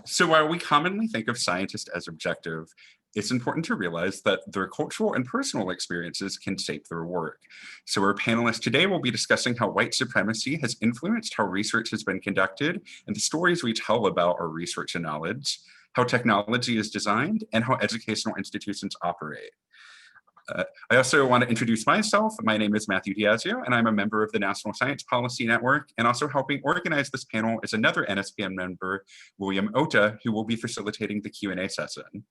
So while we commonly think of scientists as objective, it's important to realize that their cultural and personal experiences can shape their work. So our panelists today will be discussing how white supremacy has influenced how research has been conducted and the stories we tell about our research and knowledge, how technology is designed, and how educational institutions operate. I also want to introduce myself. My name is Matthew Diazio, and I'm a member of the National Science Policy Network, and also helping organize this panel is another NSPN member, William Ota, who will be facilitating the Q&A session.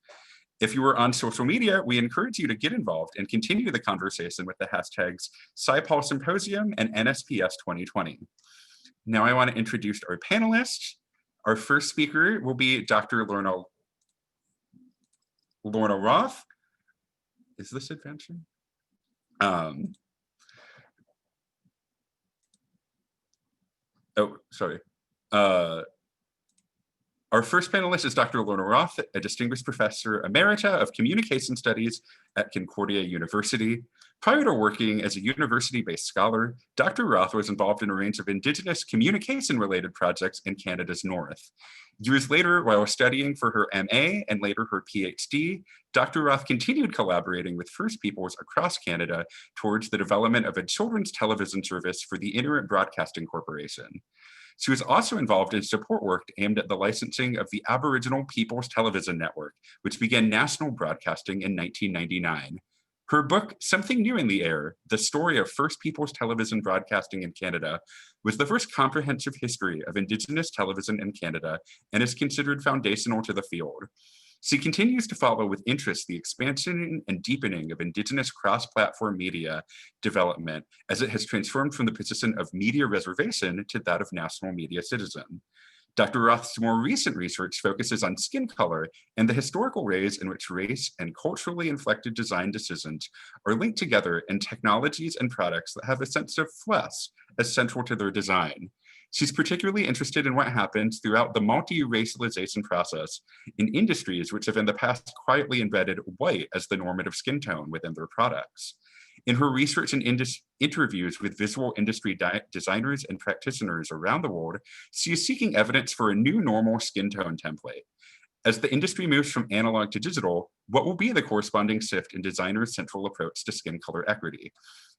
If you are on social media, we encourage you to get involved and continue the conversation with the hashtags SciPol Symposium and NSPS 2020. Now I want to introduce our panelists. Our first speaker will be Dr. Lorna Roth. Is this advancing? Oh, sorry. Our first panelist is Dr. Lorna Roth, a distinguished professor emerita of communication studies at Concordia University. Prior to working as a university-based scholar, Dr. Roth was involved in a range of Indigenous communication-related projects in Canada's North. Years later, while studying for her MA and later her PhD, Dr. Roth continued collaborating with First Peoples across Canada towards the development of a children's television service for the Internet Broadcasting Corporation. She was also involved in support work aimed at the licensing of the Aboriginal People's Television Network, which began national broadcasting in 1999. Her book, Something New in the Air, The Story of First Peoples Television Broadcasting in Canada, was the first comprehensive history of Indigenous television in Canada and is considered foundational to the field. She continues to follow with interest the expansion and deepening of Indigenous cross-platform media development as it has transformed from the position of media reservation to that of national media citizen. Dr. Roth's more recent research focuses on skin color and the historical ways in which race and culturally inflected design decisions are linked together in technologies and products that have a sense of flesh as central to their design. She's particularly interested in what happens throughout the multi-racialization process in industries which have in the past quietly embedded white as the normative skin tone within their products. In her research and interviews with visual industry designers and practitioners around the world, she is seeking evidence for a new normal skin tone template. As the industry moves from analog to digital, what will be the corresponding shift in designers' central approach to skin color equity?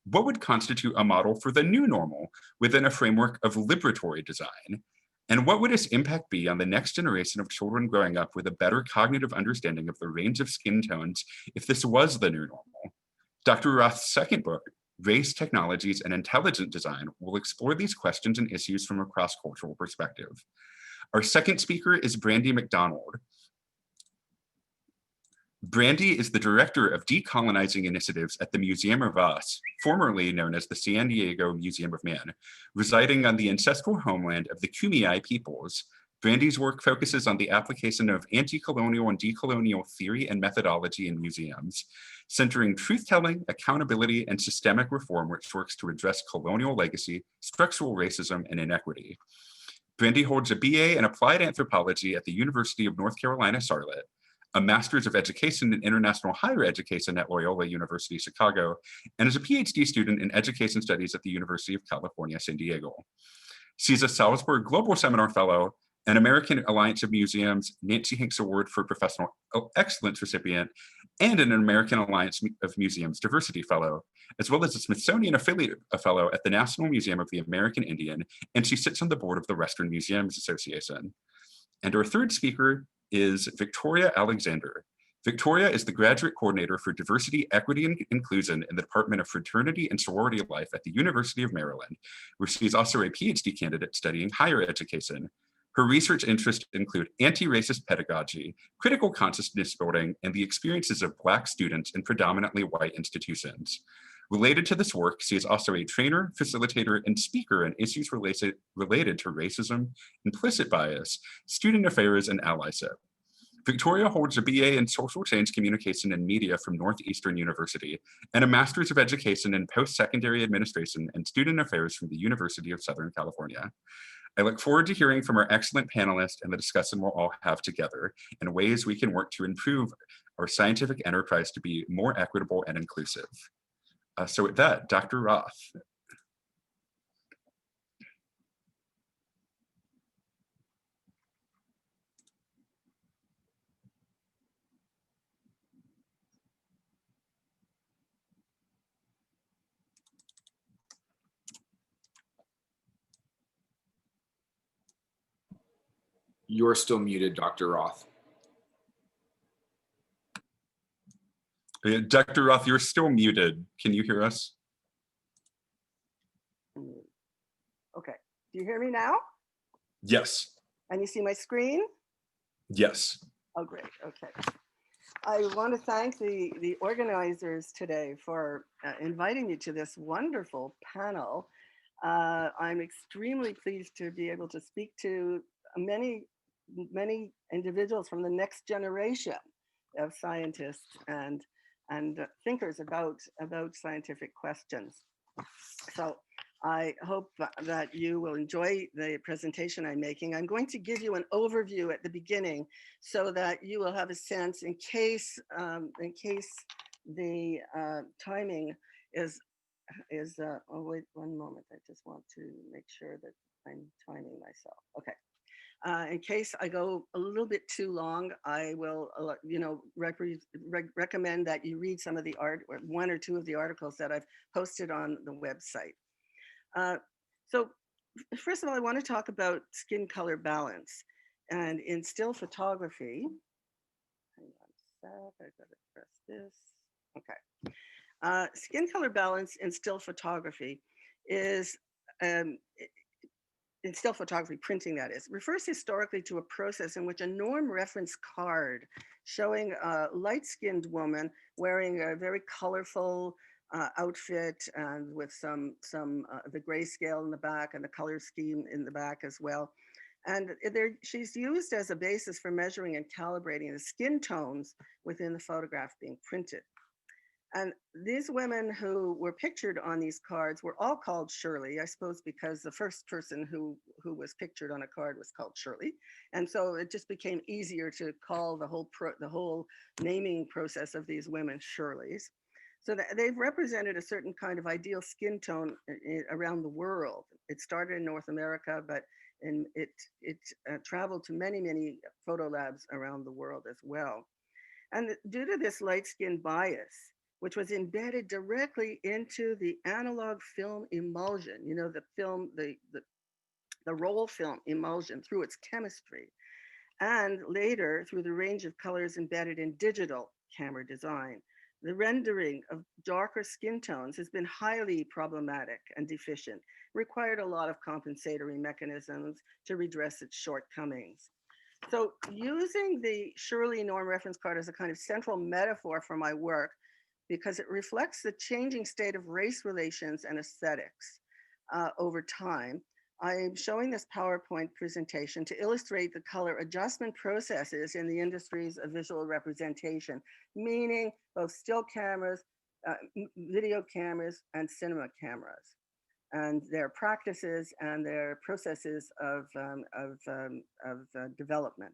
What would constitute a model for the new normal within a framework of liberatory design? And what would its impact be on the next generation of children growing up with a better cognitive understanding of the range of skin tones if this was the new normal? Dr. Roth's second book, Race, Technologies, and Intelligent Design, will explore these questions and issues from a cross-cultural perspective. Our second speaker is Brandy McDonald. Brandy is the Director of Decolonizing Initiatives at the Museum of Us, formerly known as the San Diego Museum of Man, residing on the ancestral homeland of the Kumeyaay peoples. Brandy's work focuses on the application of anti-colonial and decolonial theory and methodology in museums, centering truth-telling, accountability, and systemic reform which works to address colonial legacy, structural racism, and inequity. Brandy holds a BA in Applied Anthropology at the University of North Carolina, Charlotte, a Master's of Education in International Higher Education at Loyola University, Chicago, and is a PhD student in Education Studies at the University of California, San Diego. She's a Salzburg Global Seminar Fellow, an American Alliance of Museums Nancy Hanks Award for Professional Excellence recipient, and an American Alliance of Museums Diversity Fellow, as well as a Smithsonian Affiliate Fellow at the National Museum of the American Indian, and she sits on the board of the Western Museums Association. And our third speaker is Victoria Alexander. Victoria is the Graduate Coordinator for Diversity, Equity, and Inclusion in the Department of Fraternity and Sorority Life at the University of Maryland, where she is also a PhD candidate studying higher education. Her research interests include anti-racist pedagogy, critical consciousness building, and the experiences of Black students in predominantly white institutions. Related to this work, she is also a trainer, facilitator, and speaker on issues related to racism, implicit bias, student affairs, and allyship. Victoria holds a BA in Social Change Communication and Media from Northeastern University and a Master's of Education in Post-Secondary Administration and Student Affairs from the University of Southern California. I look forward to hearing from our excellent panelists and the discussion we'll all have together and ways we can work to improve our scientific enterprise to be more equitable and inclusive. So with that, Dr. Roth. You're still muted, Dr. Roth. Dr. Roth, you're still muted. Can you hear us? Okay. Do you hear me now? Yes. And you see my screen? Yes. Oh, great. Okay. I want to thank the organizers today for inviting me to this wonderful panel. I'm extremely pleased to be able to speak to many individuals from the next generation of scientists and thinkers about scientific questions. So I hope that you will enjoy the presentation I'm making. I'm going to give you an overview at the beginning so that you will have a sense in case the timing is oh wait one moment, I just want to make sure that I'm timing myself. Okay. In case I go a little bit too long, I will, recommend that you read some of the one or two of the articles that I've posted on the website. So first of all, I want to talk about skin color balance. And in still photography, hang on a sec, I gotta press this. Okay. Skin color balance in still photography is, in still photography printing that is, refers historically to a process in which a norm reference card showing a light-skinned woman wearing a very colorful outfit and with some the grayscale in the back and the color scheme in the back as well. And she's used as a basis for measuring and calibrating the skin tones within the photograph being printed. And these women who were pictured on these cards were all called Shirley, I suppose, because the first person who was pictured on a card was called Shirley. And so it just became easier to call the whole naming process of these women Shirleys. So they've represented a certain kind of ideal skin tone around the world. It started in North America, but it traveled to many photo labs around the world as well. And due to this light skin bias, which was embedded directly into the analog film emulsion, the film, the roll film emulsion through its chemistry, and later through the range of colors embedded in digital camera design. The rendering of darker skin tones has been highly problematic and deficient, required a lot of compensatory mechanisms to redress its shortcomings. So using the Shirley norm reference card as a kind of central metaphor for my work, because it reflects the changing state of race relations and aesthetics over time, I am showing this PowerPoint presentation to illustrate the color adjustment processes in the industries of visual representation, meaning both still cameras, video cameras, and cinema cameras, and their practices and their processes of development.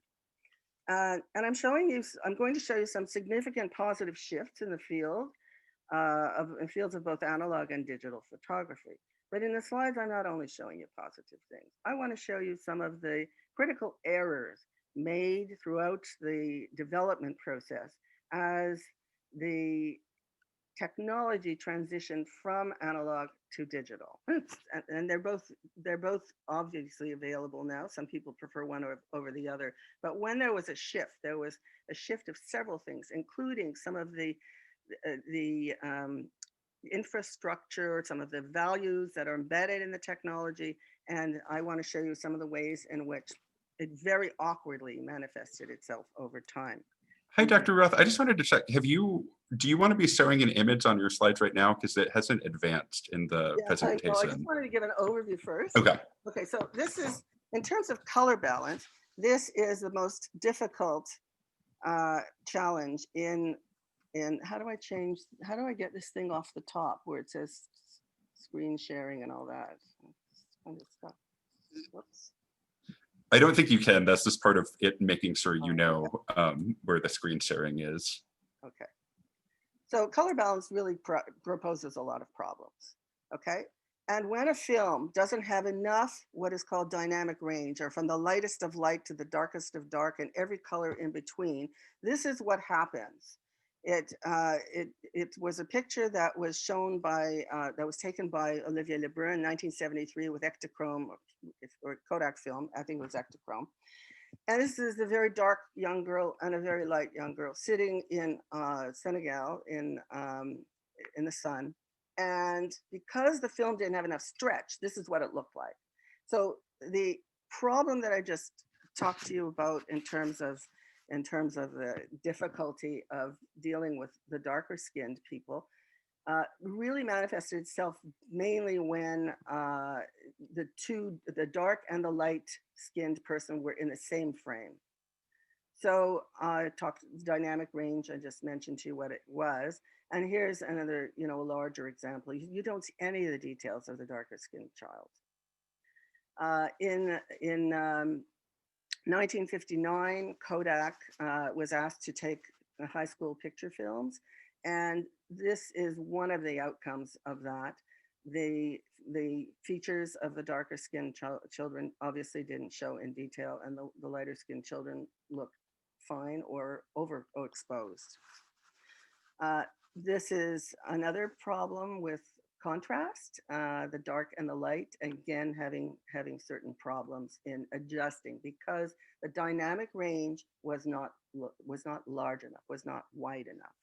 And I'm going to show you some significant positive shifts in the field fields of both analog and digital photography. But in the slides, I'm not only showing you positive things. I want to show you some of the critical errors made throughout the development process as the technology transitioned from analog to digital. And they're both obviously available now. Some people prefer one over the other. But when there was a shift of several things, including some of the infrastructure, some of the values that are embedded in the technology. And I want to show you some of the ways in which it very awkwardly manifested itself over time. Hi, Dr. Roth. I just wanted to check, do you want to be showing an image on your slides right now? Because it hasn't advanced in the presentation. I just wanted to give an overview first. Okay. Okay, so this is, in terms of color balance, this is the most difficult challenge in how do I get this thing off the top where it says screen sharing and all that? Kind of stuff. Whoops. I don't think you can. That's just part of it making sure you know where the screen sharing is. Okay. So color balance really proposes a lot of problems. Okay. And when a film doesn't have enough what is called dynamic range, or from the lightest of light to the darkest of dark and every color in between, this is what happens. It was a picture that was shown by, that was taken by Olivier Lebrun in 1973 with Ektachrome or Kodak film, I think it was Ektachrome. And this is a very dark young girl and a very light young girl sitting in Senegal in the sun. And because the film didn't have enough stretch, this is what it looked like. So the problem that I just talked to you about in terms of the difficulty of dealing with the darker skinned people really manifested itself mainly when the dark and the light skinned person were in the same frame. So I talked dynamic range. I just mentioned to you what it was. And here's another, larger example. You don't see any of the details of the darker skinned child. In 1959, Kodak was asked to take high school picture films, and this is one of the outcomes of that. The features of the darker skinned children obviously didn't show in detail, and the lighter skinned children looked fine or overexposed. This is another problem with contrast, the dark and the light, again having certain problems in adjusting because the dynamic range was not large enough, was not wide enough.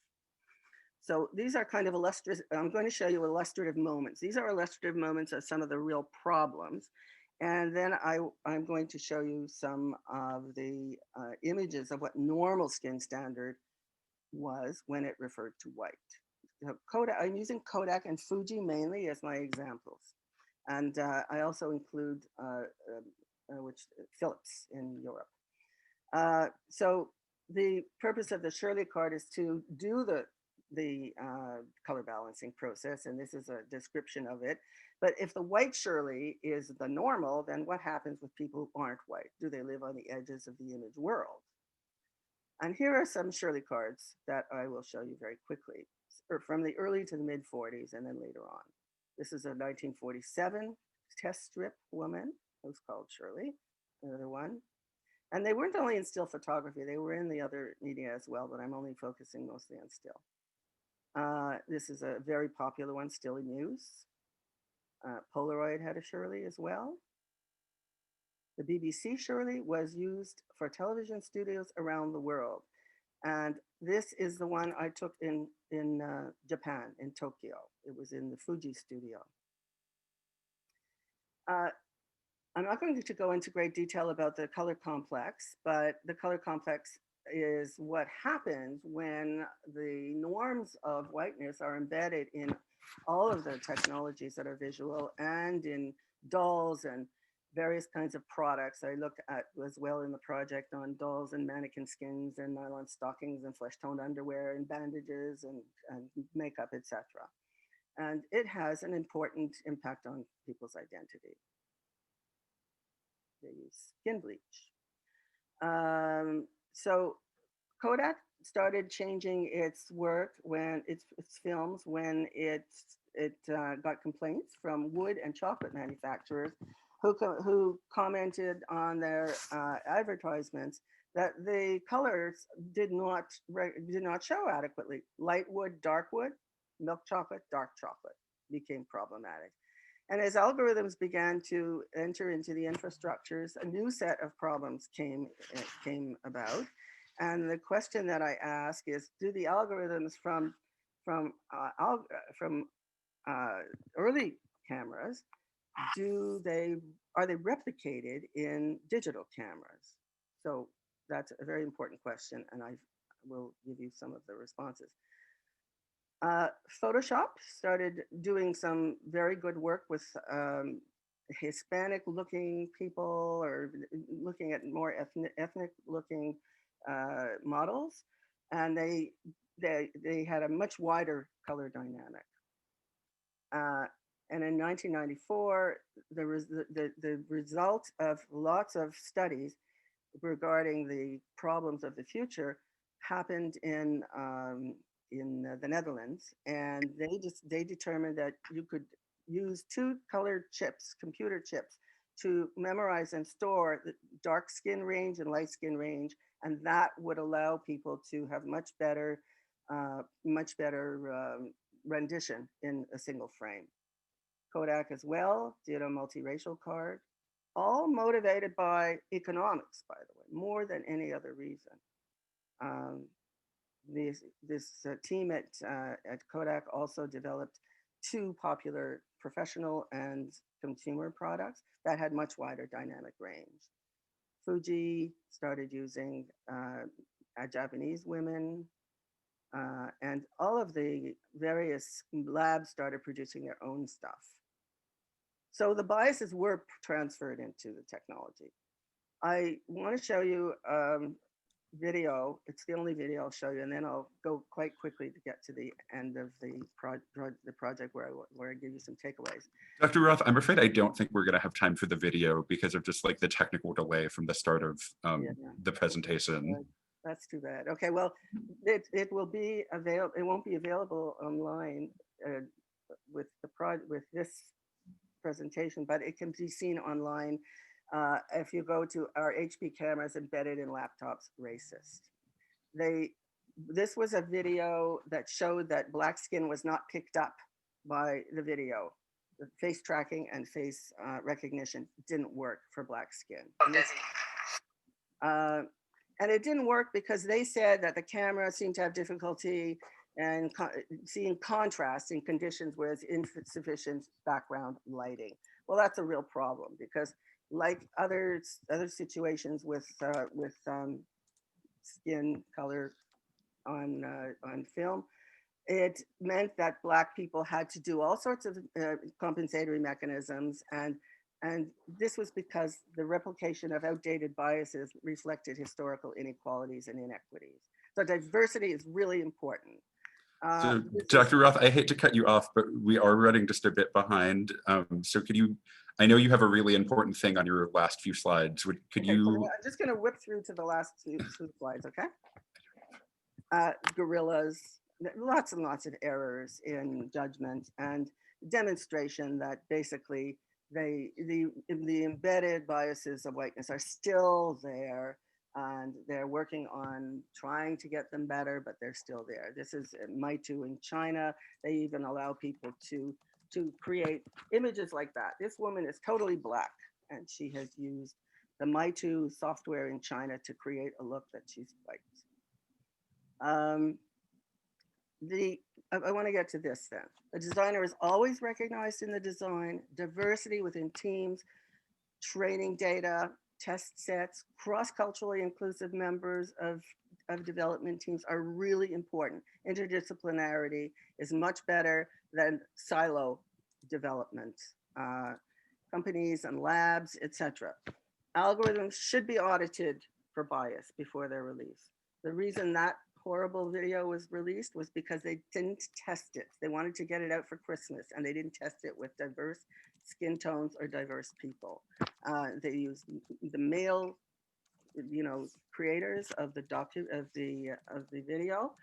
So these are kind of illustrative. I'm going to show you illustrative moments. These are illustrative moments of some of the real problems. And then I'm going to show you some of the images of what normal skin standard was when it referred to white. Kodak, I'm using Kodak and Fuji mainly as my examples. And I also include Philips in Europe. So the purpose of the Shirley card is to do the color balancing process, and this is a description of it. But if the white Shirley is the normal, then what happens with people who aren't white? Do they live on the edges of the image world? And here are some Shirley cards that I will show you very quickly, from the early to the mid 40s and then later on. This is a 1947 test strip woman who's called Shirley, another one. And they weren't only in still photography, they were in the other media as well, but I'm only focusing mostly on still. This is a very popular one, still in use. Polaroid had a Shirley as well. The BBC Shirley was used for television studios around the world. And this is the one I took in Japan, in Tokyo. It was in the Fuji studio. I'm not going to go into great detail about the color complex, but the color complex is what happens when the norms of whiteness are embedded in all of the technologies that are visual and in dolls and various kinds of products. I look at as well in the project on dolls and mannequin skins and nylon stockings and flesh toned underwear and bandages and makeup, etc. And it has an important impact on people's identity. They use skin bleach. So Kodak started changing its work when its films when it got complaints from wood and chocolate manufacturers who commented on their advertisements that the colors did not show adequately. Light wood, dark wood, milk chocolate, dark chocolate became problematic. And as algorithms began to enter into the infrastructures, a new set of problems came about. And the question that I ask is, do the algorithms from early cameras, are they replicated in digital cameras? So that's a very important question, and I will give you some of the responses. Photoshop started doing some very good work with Hispanic looking people or looking at more ethnic looking models, and they had a much wider color dynamic. And in 1994, the result of lots of studies regarding the problems of the future happened in the Netherlands, and they determined that you could use two colored chips, computer chips, to memorize and store the dark skin range and light skin range, and that would allow people to have much better rendition in a single frame. Kodak as well did a multiracial card. all motivated by economics, by the way, more than any other reason. Um, this team at Kodak also developed two popular professional and consumer products that had much wider dynamic range. Fuji started using Japanese women, and all of the various labs started producing their own stuff. So the biases were transferred into the technology. I want to show you video. It's the only video I'll show you, and then I'll go quite quickly to get to the end of the project where I give you some takeaways. Dr. Roth, I'm afraid I don't think we're going to have time for the video because of just like the technical delay from the start of the presentation. That's too bad. Okay, well, it will be available. It won't be available online with this presentation, but it can be seen online if you go to our HP cameras embedded in laptops racist. This was a video that showed that black skin was not picked up by the video. The face tracking and face recognition didn't work for black skin. And it didn't work because they said that the camera seemed to have difficulty and seeing contrast in conditions where it's insufficient background lighting. Well, that's a real problem because, like other situations with skin color on film, it meant that Black people had to do all sorts of compensatory mechanisms, and this was because the replication of outdated biases reflected historical inequalities and inequities. So diversity is really important. So Dr. Roth, I hate to cut you off, but we are running just a bit behind. So could you, I know you have a really important thing on your last few slides. Could you? So I'm just gonna whip through to the last two slides, okay? Gorillas, lots and lots of errors in judgment and demonstration that basically the embedded biases of whiteness are still there, and they're working on trying to get them better, but they're still there. This is Maitu in China. They even allow people to create images like that. This woman is totally Black, and she has used the Maitu software in China to create a look that she's white. I want to get to this then. The designer is always recognized in the design, diversity within teams, training data, test sets, cross-culturally inclusive members of development teams are really important. Interdisciplinarity is much better than silo development. Companies and labs, etc. Algorithms should be audited for bias before they're released. The reason that horrible video was released was because they didn't test it. They wanted to get it out for Christmas, and they didn't test it with diverse skin tones or diverse people. They used the male, creators of the video,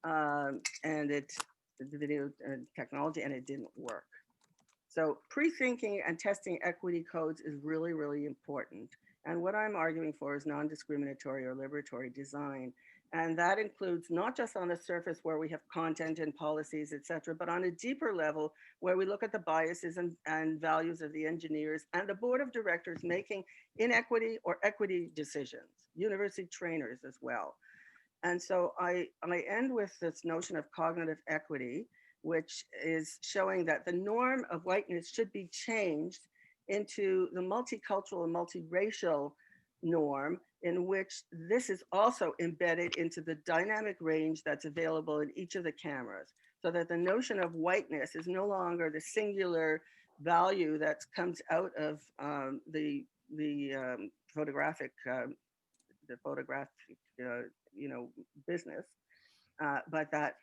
and the video technology, and it didn't work. So pre-thinking and testing equity codes is really, really important. And what I'm arguing for is non-discriminatory or liberatory design. And that includes not just on the surface where we have content and policies, et cetera, but on a deeper level where we look at the biases and values of the engineers and the board of directors making inequity or equity decisions, university trainers as well. And so I end with this notion of cognitive equity, which is showing that the norm of whiteness should be changed into the multicultural and multiracial norm, in which this is also embedded into the dynamic range that's available in each of the cameras, so that the notion of whiteness is no longer the singular value that comes out of the photographic business, but that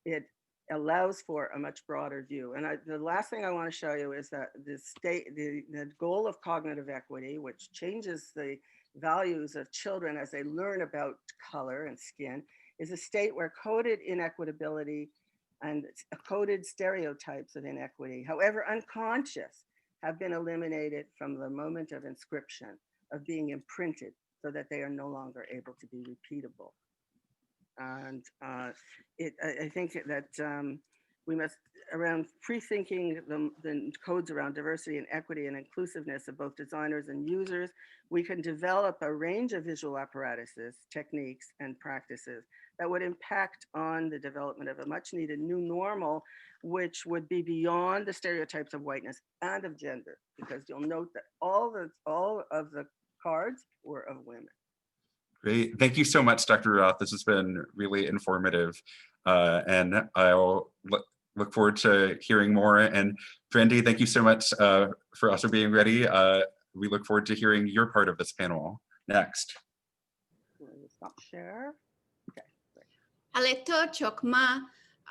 it allows for a much broader view. And the last thing I want to show you is that the goal of cognitive equity, which changes the values of children as they learn about color and skin, is a state where coded inequitability and coded stereotypes of inequity, however unconscious, have been eliminated from the moment of inscription, of being imprinted, so that they are no longer able to be repeatable. And I think that We must, around pre-thinking the codes around diversity and equity and inclusiveness of both designers and users, we can develop a range of visual apparatuses, techniques, and practices that would impact on the development of a much needed new normal, which would be beyond the stereotypes of whiteness and of gender, because you'll note that all of the cards were of women. Great. Thank you so much, Dr. Roth. This has been really informative. And I'll look forward to hearing more. And Brandy, thank you so much for also being ready. We look forward to hearing your part of this panel next. Stop share. Okay. Aleto Chokma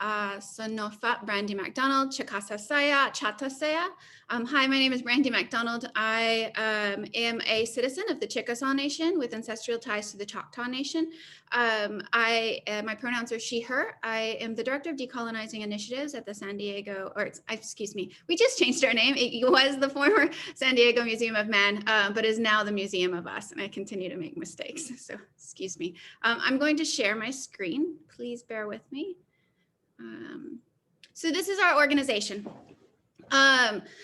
Sonofat Brandy McDonald, Chakasa Saya, Chata Saya. Hi, my name is Brandy McDonald. I am a citizen of the Chickasaw Nation with ancestral ties to the Choctaw Nation. My pronouns are she, her. I am the Director of Decolonizing Initiatives at the San Diego, or excuse me, we just changed our name. It was the former San Diego Museum of Man, but is now the Museum of Us, and I continue to make mistakes, so excuse me. I'm going to share my screen. Please bear with me. So this is our organization.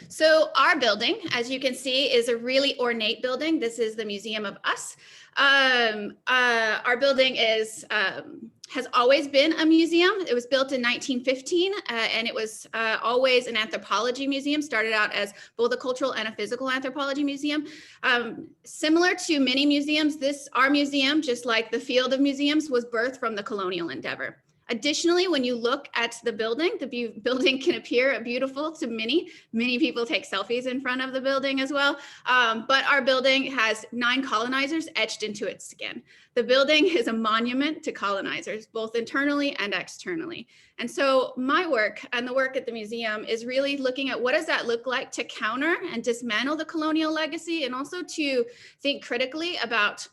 So our building, as you can see, is a really ornate building. This is the Museum of Us. Our building has always been a museum. It was built in 1915, and it was always an anthropology museum. Started out as both a cultural and a physical anthropology museum. Similar to many museums, our museum, just like the field of museums, was birthed from the colonial endeavor. Additionally, when you look at the building can appear beautiful to many. Many people take selfies in front of the building as well. But our building has 9 colonizers etched into its skin. The building is a monument to colonizers, both internally and externally. And so my work and the work at the museum is really looking at what does that look like to counter and dismantle the colonial legacy, and also to think critically about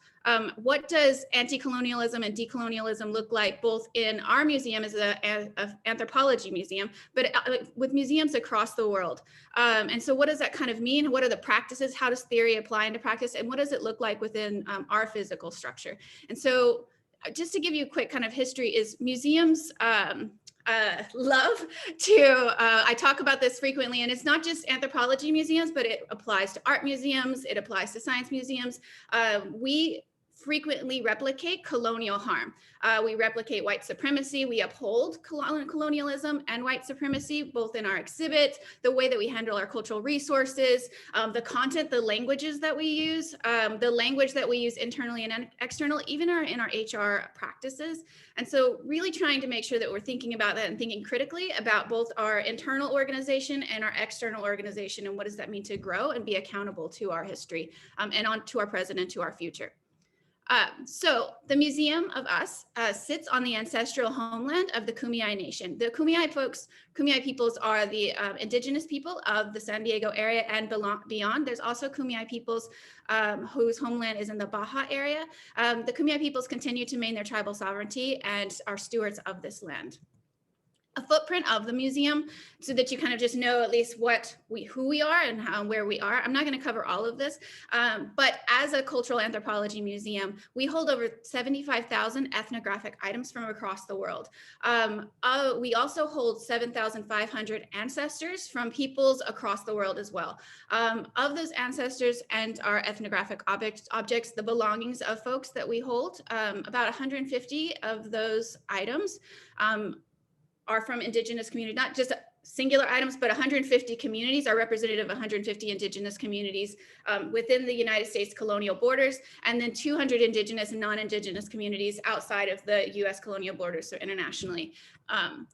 what does anti-colonialism and decolonialism look like, both in our museum as an anthropology museum, but with museums across the world. And so what does that kind of mean? What are the practices? How does theory apply into practice? And what does it look like within our physical structure? And so just to give you a quick kind of history, is museums love to, I talk about this frequently, and it's not just anthropology museums, but it applies to art museums, it applies to science museums. We frequently replicate colonial harm. We replicate white supremacy. We uphold colonialism and white supremacy, both in our exhibits, the way that we handle our cultural resources, the content, the languages that we use, the language that we use internally and externally, even in our HR practices. And so really trying to make sure that we're thinking about that and thinking critically about both our internal organization and our external organization, and what does that mean to grow and be accountable to our history and on to our present and to our future. So the Museum of Us sits on the ancestral homeland of the Kumeyaay Nation. The Kumeyaay peoples are the indigenous people of the San Diego area and beyond. There's also Kumeyaay peoples whose homeland is in the Baja area. The Kumeyaay peoples continue to maintain their tribal sovereignty and are stewards of this land. A footprint of the museum so that you kind of just know at least who we are and where we are. I'm not going to cover all of this, but as a cultural anthropology museum, we hold over 75,000 ethnographic items from across the world. We also hold 7,500 ancestors from peoples across the world as well. Of those ancestors and our ethnographic objects, the belongings of folks that we hold, about 150 of those items are from indigenous communities, not just singular items, but 150 communities are representative of 150 indigenous communities within the United States colonial borders, and then 200 indigenous and non-indigenous communities outside of the US colonial borders, so internationally.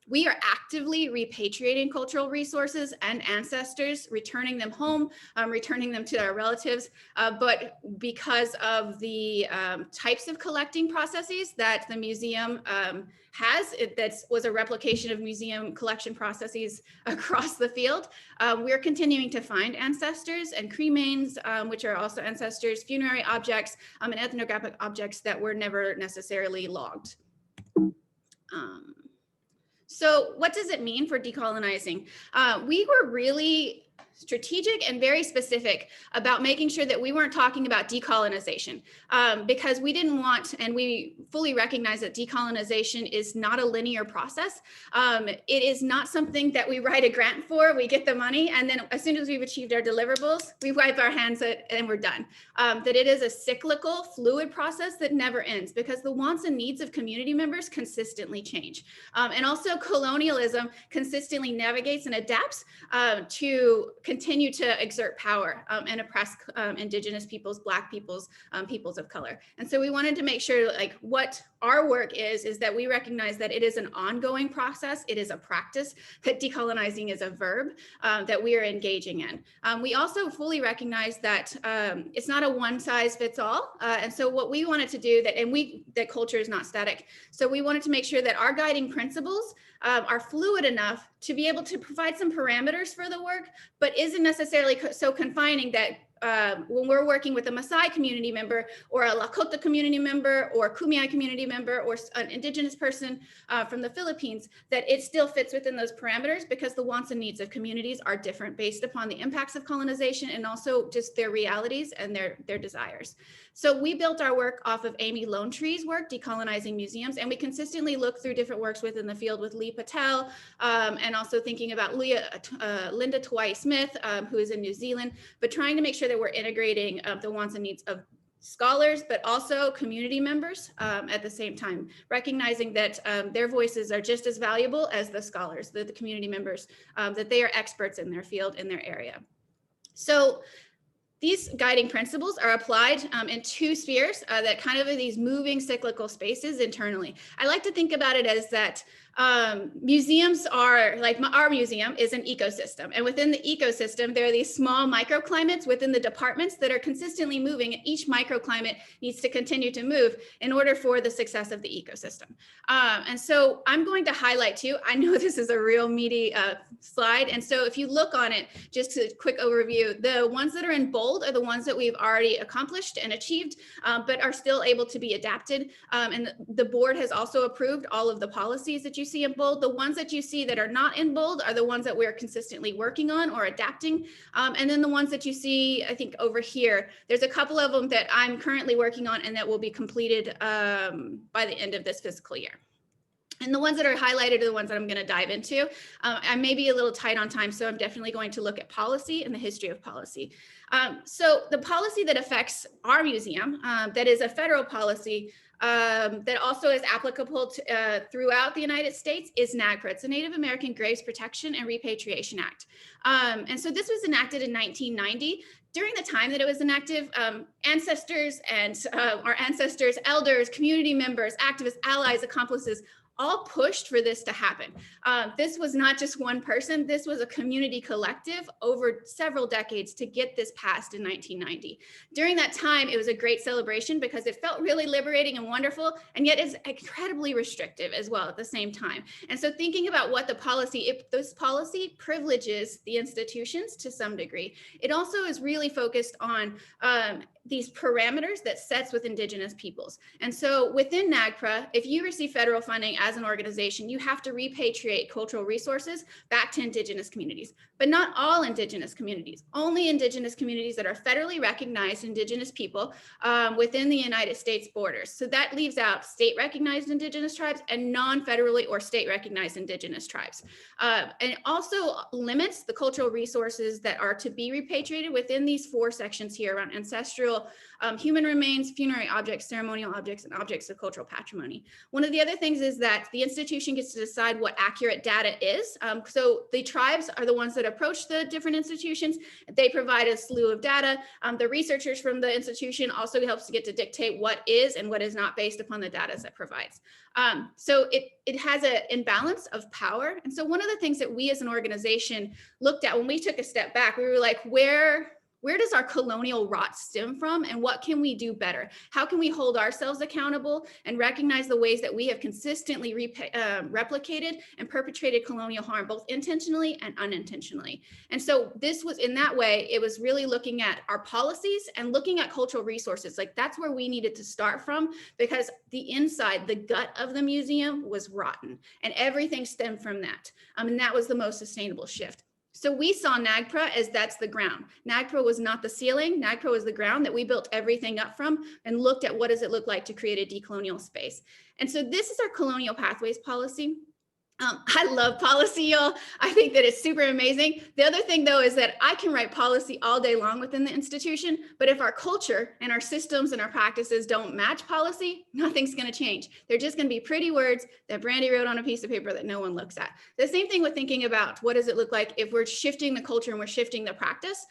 We are actively repatriating cultural resources and ancestors, returning them home, returning them to their relatives, but because of the types of collecting processes that the museum has, that was a replication of museum collection processes across the field. We're continuing to find ancestors and cremains, which are also ancestors, funerary objects, and ethnographic objects that were never necessarily logged. So what does it mean for decolonizing? We were really strategic and very specific about making sure that we weren't talking about decolonization, because we didn't want, and we fully recognize that decolonization is not a linear process. It is not something that we write a grant for, we get the money, and then as soon as we've achieved our deliverables, we wipe our hands and we're done. That it is a cyclical, fluid process that never ends, because the wants and needs of community members consistently change. And also colonialism consistently navigates and adapts to continue to exert power and oppress Indigenous peoples, Black peoples, peoples of color. And so we wanted to make sure, like, what our work is that we recognize that it is an ongoing process. It is a practice, that decolonizing is a verb that we are engaging in. We also fully recognize that it's not a one size fits all. And so what we wanted to do that culture is not static. So we wanted to make sure that our guiding principles are fluid enough to be able to provide some parameters for the work, but isn't necessarily so confining that when we're working with a Maasai community member or a Lakota community member or Kumeyaay community member or an Indigenous person from the Philippines, that it still fits within those parameters, because the wants and needs of communities are different based upon the impacts of colonization and also just their realities and their desires. So we built our work off of Amy Lone Tree's work, Decolonizing Museums, and we consistently look through different works within the field with Lee Patel, and also thinking about Linda Tawai-Smith, who is in New Zealand, but trying to make sure that we're integrating the wants and needs of scholars, but also community members at the same time, recognizing that their voices are just as valuable as the scholars, the community members, that they are experts in their field, in their area. So these guiding principles are applied in two spheres that kind of are these moving cyclical spaces internally. I like to think about it as that museums are, like our museum is an ecosystem, and within the ecosystem there are these small microclimates within the departments that are consistently moving, and each microclimate needs to continue to move in order for the success of the ecosystem. And so I'm going to highlight too, I know this is a real meaty slide, and so if you look on it, just a quick overview, the ones that are in bold are the ones that we've already accomplished and achieved, but are still able to be adapted, and the board has also approved all of the policies that you see in bold. The ones that you see that are not in bold are the ones that we're consistently working on or adapting. And then the ones that you see, I think over here, there's a couple of them that I'm currently working on and that will be completed by the end of this fiscal year. And the ones that are highlighted are the ones that I'm going to dive into. I may be a little tight on time, so I'm definitely going to look at policy and the history of policy. So the policy that affects our museum, that is a federal policy, that also is applicable to, throughout the United States, is NAGPRA. It's the Native American Graves Protection and Repatriation Act. And so this was enacted in 1990. During the time that it was enacted, ancestors and our ancestors, elders, community members, activists, allies, accomplices, all pushed for this to happen. This was not just one person, this was a community collective over several decades to get this passed in 1990. During that time, it was a great celebration because it felt really liberating and wonderful, and yet it's incredibly restrictive as well at the same time. And so thinking about what the policy, if this policy privileges the institutions to some degree, it also is really focused on these parameters that sets with Indigenous peoples. And so within NAGPRA, if you receive federal funding as an organization, you have to repatriate cultural resources back to Indigenous communities, but not all Indigenous communities, only Indigenous communities that are federally recognized Indigenous people within the United States borders. So that leaves out state recognized Indigenous tribes and non-federally or state recognized Indigenous tribes. And it also limits the cultural resources that are to be repatriated within these four sections here around ancestral, human remains, funerary objects, ceremonial objects, and objects of cultural patrimony. One of the other things is that the institution gets to decide what accurate data is. So the tribes are the ones that approach the different institutions. They provide a slew of data. The researchers from the institution also helps to get to dictate what is and what is not based upon the data that provides. So it has an imbalance of power. And so one of the things that we as an organization looked at when we took a step back, we were like, where does our colonial rot stem from, and what can we do better? How can we hold ourselves accountable and recognize the ways that we have consistently replicated and perpetrated colonial harm, both intentionally and unintentionally? And so this was, in that way, it was really looking at our policies and looking at cultural resources. Like, that's where we needed to start from, because the inside, the gut of the museum was rotten, and everything stemmed from that. And that was the most sustainable shift. So we saw NAGPRA as that's the ground. NAGPRA was not the ceiling. NAGPRA was the ground that we built everything up from and looked at what does it look like to create a decolonial space. And so this is our colonial pathways policy. I love policy, y'all. I think that it's super amazing. The other thing, though, is that I can write policy all day long within the institution, but if our culture and our systems and our practices don't match policy, nothing's going to change. They're just going to be pretty words that Brandy wrote on a piece of paper that no one looks at. The same thing with thinking about what does it look like if we're shifting the culture and we're shifting the practice.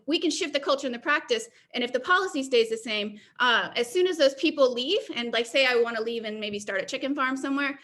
We can shift the culture and the practice, and if the policy stays the same, as soon as those people leave, and like say I want to leave and maybe start a chicken farm somewhere,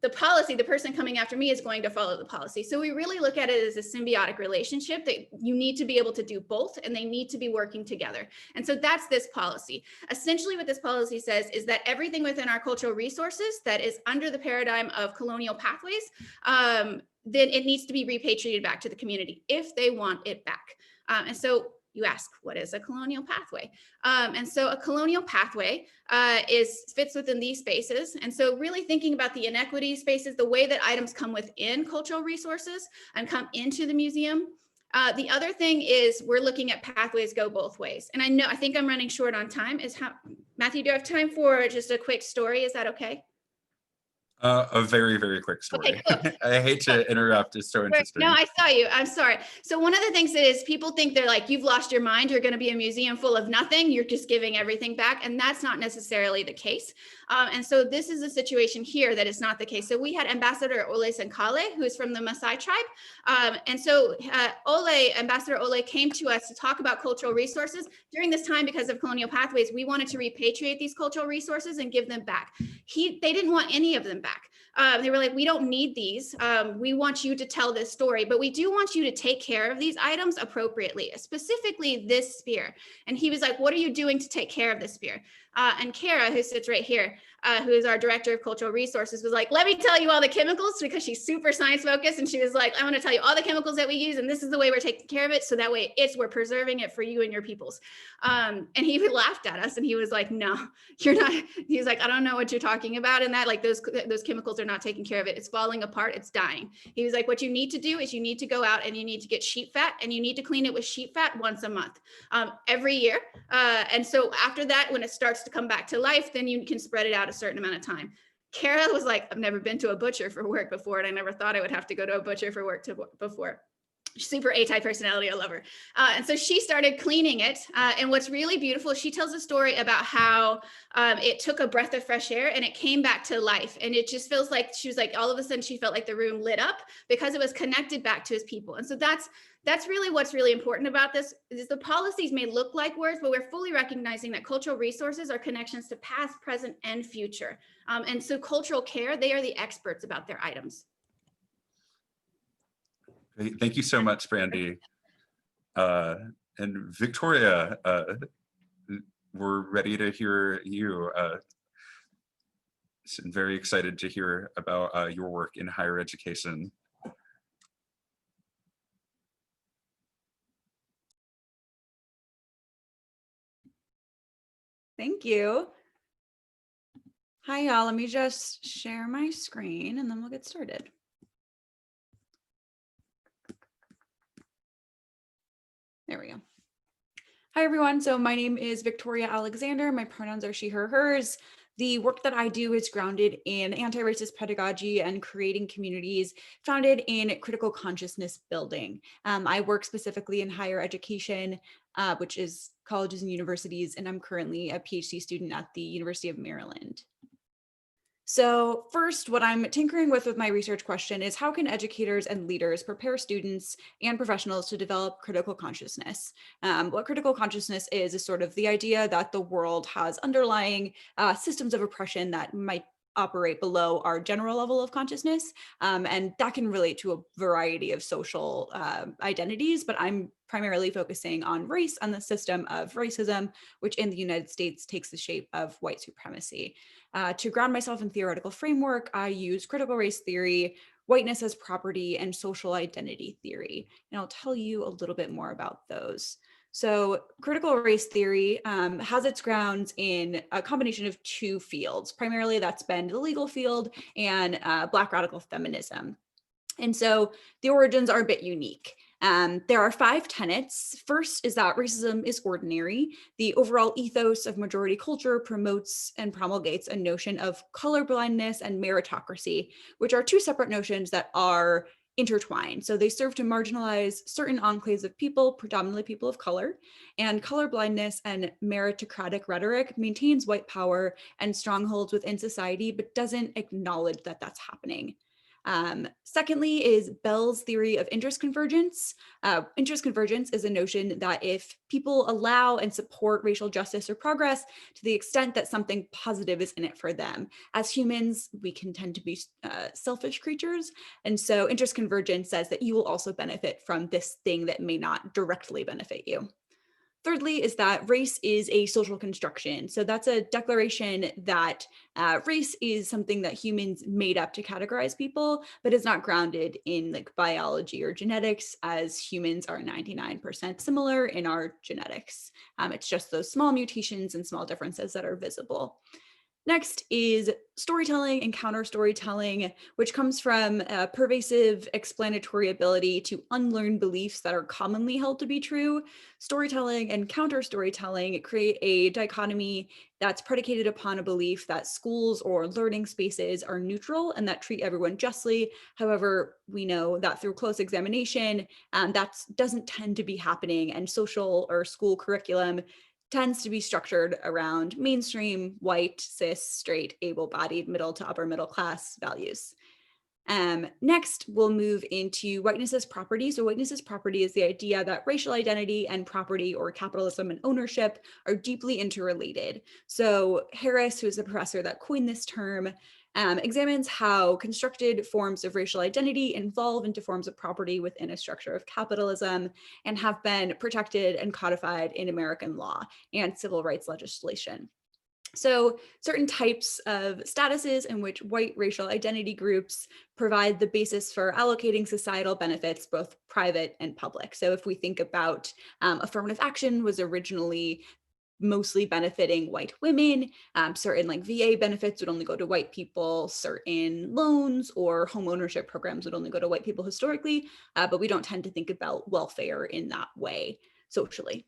the policy, the person coming after me is going to follow the policy. So we really look at it as a symbiotic relationship that you need to be able to do both and they need to be working together. And so that's this policy. Essentially what this policy says is that everything within our cultural resources that is under the paradigm of colonial pathways, then it needs to be repatriated back to the community if they want it back. And so you ask, what is a colonial pathway? And so a colonial pathway fits within these spaces. And so really thinking about the inequity spaces, the way that items come within cultural resources and come into the museum. The other thing is we're looking at pathways go both ways. And I think I'm running short on time. Matthew, do you have time for just a quick story? Is that okay? A very, very quick story. Okay, cool. I hate to interrupt. It's so interesting. No, I saw you. I'm sorry. So one of the things is people think they're like, you've lost your mind. You're going to be a museum full of nothing. You're just giving everything back. And that's not necessarily the case. And so this is a situation here that is not the case. So we had Ambassador Ole Senkale, who's from the Maasai tribe. And so Ambassador Ole came to us to talk about cultural resources. During this time, because of colonial pathways, we wanted to repatriate these cultural resources and give them back. They didn't want any of them back. They were like, we don't need these. We want you to tell this story, but we do want you to take care of these items appropriately, specifically this spear. And he was like, what are you doing to take care of this spear? And Kara, who sits right here, who is our director of cultural resources, was like, let me tell you all the chemicals, because she's super science focused. And she was like, I want to tell you all the chemicals that we use. And this is the way we're taking care of it. So that way we're preserving it for you and your peoples. And he laughed at us and he was like, no, you're not. He's like, I don't know what you're talking about. And that like those chemicals are not taking care of it. It's falling apart. It's dying. He was like, what you need to do is you need to go out and you need to get sheep fat and you need to clean it with sheep fat once a month, every year. And so after that, when it starts to come back to life, then you can spread it out a certain amount of time. Kara was like, I've never been to a butcher for work before, and I never thought I would have to go to a butcher for work before. Super A-type personality, I love her. And so she started cleaning it. And what's really beautiful, she tells a story about how it took a breath of fresh air and it came back to life. And it just feels like, she was like, all of a sudden she felt like the room lit up because it was connected back to his people. And so that's really what's really important about this is the policies may look like words, but we're fully recognizing that cultural resources are connections to past, present, and future. And so cultural care, they are the experts about their items. Thank you so much, Brandy. And Victoria, we're ready to hear you. I'm very excited to hear about your work in higher education. Thank you. Hi, y'all. Let me just share my screen and then we'll get started. There we go. Hi, everyone. So my name is Victoria Alexander. My pronouns are she, her, hers. The work that I do is grounded in anti-racist pedagogy and creating communities founded in critical consciousness building. I work specifically in higher education, which is colleges and universities, and I'm currently a PhD student at the University of Maryland. So first, what I'm tinkering with my research question is how can educators and leaders prepare students and professionals to develop critical consciousness? What critical consciousness is sort of the idea that the world has underlying systems of oppression that might operate below our general level of consciousness. And that can relate to a variety of social identities, but I'm primarily focusing on race and the system of racism, which in the United States takes the shape of white supremacy. To ground myself in theoretical framework, I use critical race theory, whiteness as property, and social identity theory. And I'll tell you a little bit more about those. So critical race theory has its grounds in a combination of two fields. Primarily that's been the legal field and Black radical feminism. And so the origins are a bit unique. There are 5 tenets. First is that racism is ordinary. The overall ethos of majority culture promotes and promulgates a notion of colorblindness and meritocracy, which are 2 separate notions that are intertwined. So they serve to marginalize certain enclaves of people, predominantly people of color, and colorblindness and meritocratic rhetoric maintains white power and strongholds within society, but doesn't acknowledge that that's happening. Secondly is Bell's theory of interest convergence. Interest convergence is a notion that if people allow and support racial justice or progress to the extent that something positive is in it for them. As humans, we can tend to be selfish creatures. And so interest convergence says that you will also benefit from this thing that may not directly benefit you. Thirdly is that race is a social construction. So that's a declaration that race is something that humans made up to categorize people, but is not grounded in like biology or genetics, as humans are 99% similar in our genetics. It's just those small mutations and small differences that are visible. Next is storytelling and counter storytelling, which comes from a pervasive explanatory ability to unlearn beliefs that are commonly held to be true. Storytelling and counter storytelling create a dichotomy that's predicated upon a belief that schools or learning spaces are neutral and that treat everyone justly. However, we know that through close examination, that doesn't tend to be happening, and social or school curriculum tends to be structured around mainstream, white, cis, straight, able-bodied, middle to upper middle class values. Next, we'll move into whiteness as property. So whiteness as property is the idea that racial identity and property, or capitalism and ownership, are deeply interrelated. So Harris, who is the professor that coined this term, examines how constructed forms of racial identity evolve into forms of property within a structure of capitalism and have been protected and codified in American law and civil rights legislation. So certain types of statuses in which white racial identity groups provide the basis for allocating societal benefits, both private and public. So if we think about affirmative action was originally mostly benefiting white women. Certain like VA benefits would only go to white people. Certain loans or home ownership programs would only go to white people historically, but we don't tend to think about welfare in that way socially.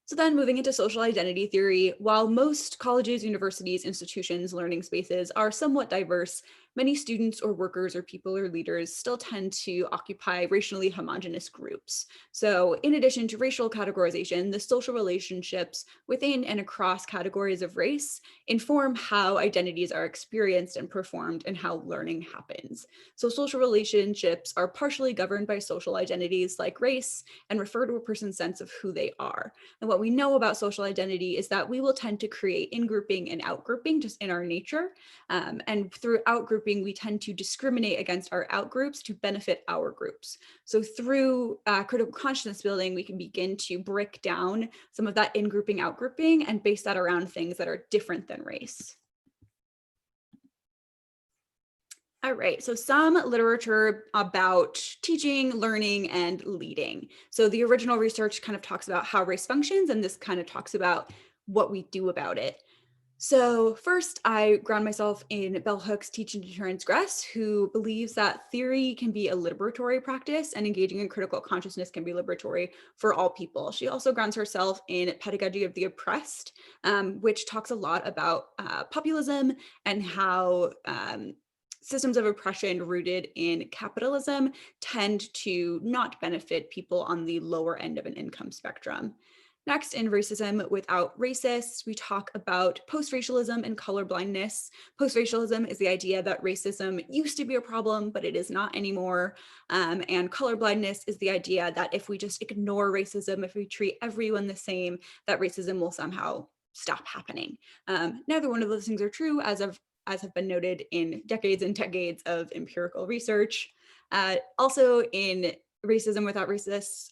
So then moving into social identity theory, while most colleges, universities, institutions, learning spaces are somewhat diverse, many students or workers or people or leaders still tend to occupy racially homogenous groups. So in addition to racial categorization, the social relationships within and across categories of race inform how identities are experienced and performed and how learning happens. So social relationships are partially governed by social identities like race and refer to a person's sense of who they are. And what we know about social identity is that we will tend to create in-grouping and out-grouping just in our nature. And through out-grouping, we tend to discriminate against our out-groups to benefit our groups. So through critical consciousness building, we can begin to break down some of that in-grouping, out-grouping, and base that around things that are different than race. All right, so some literature about teaching, learning, and leading. So the original research kind of talks about how race functions, and this kind of talks about what we do about it. So first, I ground myself in Bell Hooks' Teach and to Transgress, who believes that theory can be a liberatory practice and engaging in critical consciousness can be liberatory for all people. She also grounds herself in Pedagogy of the Oppressed, which talks a lot about populism and how systems of oppression rooted in capitalism tend to not benefit people on the lower end of an income spectrum. Next, in Racism Without Racists, we talk about post-racialism and colorblindness. Post-racialism is the idea that racism used to be a problem, but it is not anymore. And colorblindness is the idea that if we just ignore racism, if we treat everyone the same, that racism will somehow stop happening. Neither one of those things are true, as have been noted in decades and decades of empirical research. Also in Racism Without Racists,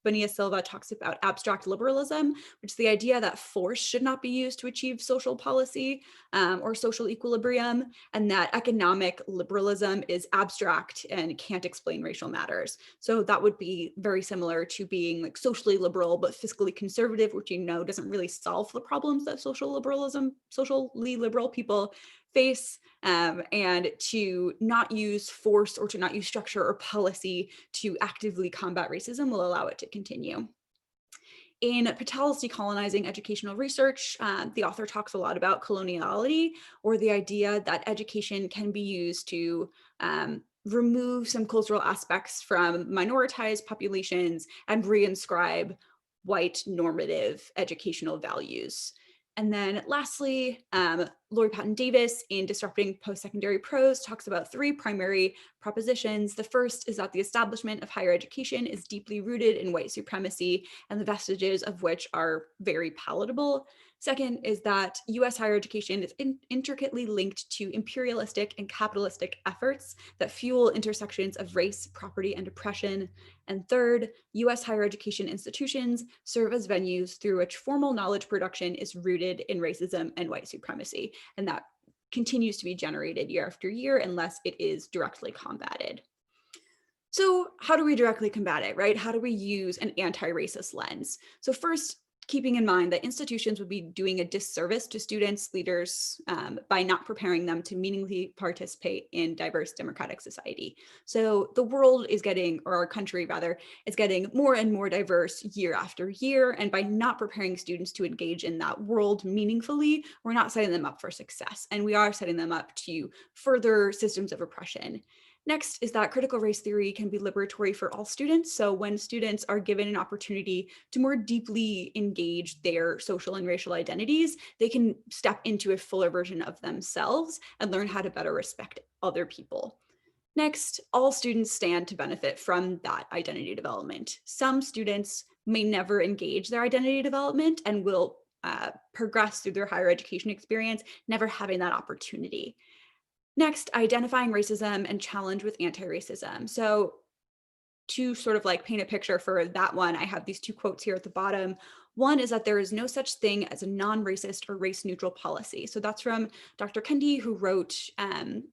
Bonilla Silva talks about abstract liberalism, which is the idea that force should not be used to achieve social policy or social equilibrium, and that economic liberalism is abstract and can't explain racial matters. So that would be very similar to being like socially liberal but fiscally conservative, which you know doesn't really solve the problems that socially liberal people face, and to not use force or to not use structure or policy to actively combat racism will allow it to continue. In Patel's Decolonizing Educational Research, the author talks a lot about coloniality, or the idea that education can be used to remove some cultural aspects from minoritized populations and reinscribe white normative educational values. And then lastly, Lori Patton Davis in Disrupting Post-Secondary Prose talks about 3 primary propositions. The first is that the establishment of higher education is deeply rooted in white supremacy, and the vestiges of which are very palatable. Second is that US higher education is intricately linked to imperialistic and capitalistic efforts that fuel intersections of race, property, and oppression. And third, US higher education institutions serve as venues through which formal knowledge production is rooted in racism and white supremacy. And that continues to be generated year after year unless it is directly combated. So how do we directly combat it, right? How do we use an anti-racist lens? So first, keeping in mind that institutions would be doing a disservice to students, leaders, by not preparing them to meaningfully participate in diverse democratic society. So the world is getting, or our country rather, is getting more and more diverse year after year. And by not preparing students to engage in that world meaningfully, we're not setting them up for success. And we are setting them up to further systems of oppression. Next is that critical race theory can be liberatory for all students. So when students are given an opportunity to more deeply engage their social and racial identities, they can step into a fuller version of themselves and learn how to better respect other people. Next, all students stand to benefit from that identity development. Some students may never engage their identity development and will progress through their higher education experience, never having that opportunity. Next, identifying racism and challenge with anti-racism. So to sort of like paint a picture for that one, I have these 2 quotes here at the bottom. One is that there is no such thing as a non-racist or race-neutral policy. So that's from Dr. Kendi, who wrote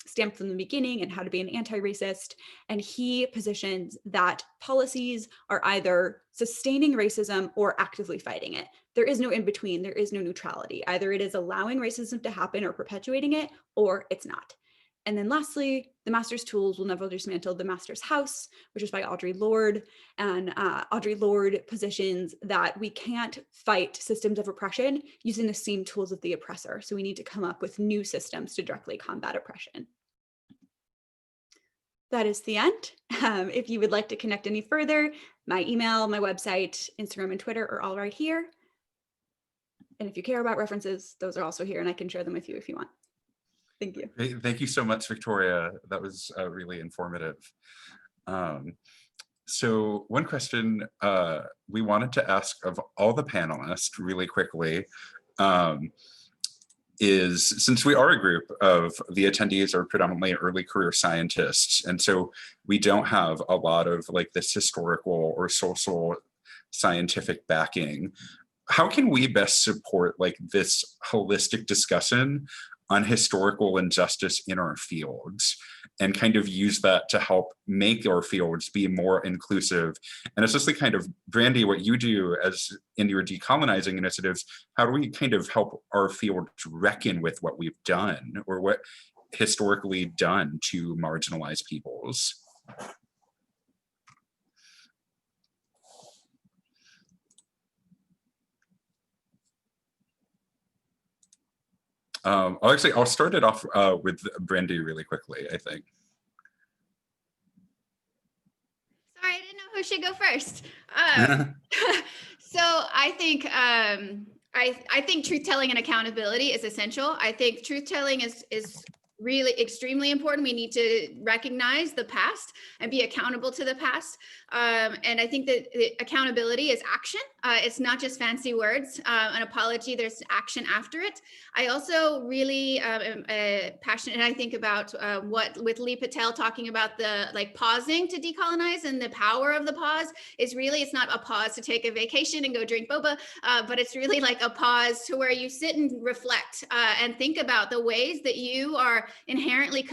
Stamped from the Beginning and How to Be an Anti-Racist. And he positions that policies are either sustaining racism or actively fighting it. There is no in between, there is no neutrality. Either it is allowing racism to happen or perpetuating it, or it's not. And then lastly, the master's tools will never dismantle the master's house, which is by Audre Lorde. And Audre Lorde positions that we can't fight systems of oppression using the same tools of the oppressor. So we need to come up with new systems to directly combat oppression. That is the end. If you would like to connect any further, my email, my website, Instagram, and Twitter are all right here. And if you care about references, those are also here, and I can share them with you if you want. Thank you. Thank you so much, Victoria. That was really informative. So one question we wanted to ask of all the panelists really quickly is, since we are a group of the attendees are predominantly early career scientists, and so we don't have a lot of like this historical or social scientific backing, how can we best support like this holistic discussion on historical injustice in our fields and kind of use that to help make our fields be more inclusive? And especially kind of, Brandy, what you do as in your decolonizing initiatives, how do we kind of help our field reckon with what we've done or what historically done to marginalized peoples? I'll start it off with Brandy really quickly, I think. Sorry, I didn't know who should go first. So I think I think truth-telling and accountability is essential. I think truth-telling is really extremely important. We need to recognize the past and be accountable to the past. And I think that accountability is action. It's not just fancy words. An apology, there's action after it. I also really am passionate, and I think about what with Lee Patel talking about the like pausing to decolonize, and the power of the pause is really, it's not a pause to take a vacation and go drink boba, but it's really like a pause to where you sit and reflect and think about the ways that you are are inherently